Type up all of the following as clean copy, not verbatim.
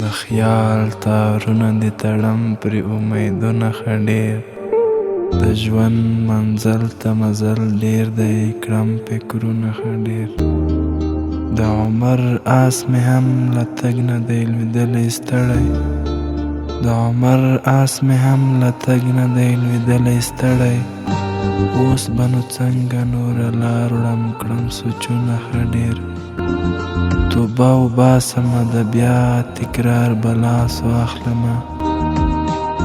د خیال تارونه دې تړم پرې امیدونه ښه ډېر د ژوند منزل ته مزل ډېر دی کړم فکرونه ښه ډېر د عمر آس مې هم له تګ نه دی لوېدلی ستړی د عمر آس مې هم له تګ نه دی لوېدلی ستړی اوس به نو څنګه نوره لار وړم کړم سوچونه ښه ډېر توبه وباسمه د بیا تکرار به لاس واخلمه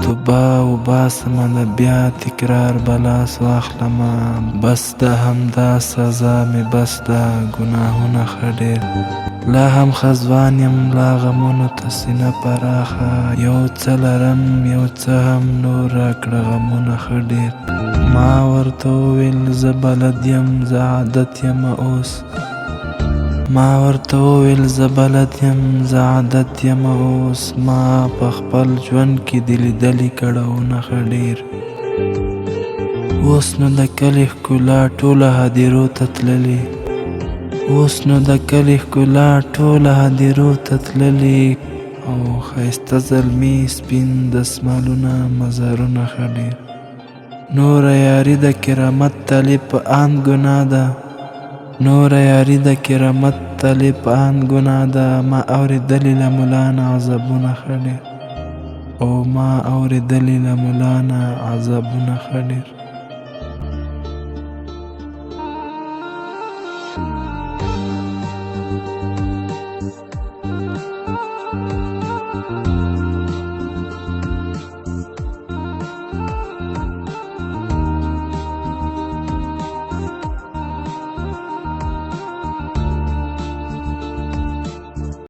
توبه وباسمه د بیا تکرار به لاس واخلمه بس ده همدا سزا مې بس ده ګناهونه ښه ډېر لا هم ښه ځوان یم لا غمونو ته سینه پراخه یو څه لرم یو څه هم نور راکړه غمونه ښه ډېر ما ورته وویل زه بلد یم زه عادت یم اوس ما ورته وویل زه بلد یم زه عادت یم اوس ما په خپل ژوند کې دې لیدلي کړاوونه ښه ډېر اوس نو د کلي ښکلا ټوله هدیرو ته تللې اوس نو د کلي ښکلا ټوله هدیرو ته تللې او ښایسته زلمي سپین دسمالونه مزارونه ښه ډېر نوره یاري د کرامت طالب په اند ګناه ده نوره یاري د کرامت طالب په اند ګناه ده ما اورېدلي له ملا نه عذابونه ښه ډېر او ما اورېدلي له ملا نه عذابونه ښه ډېر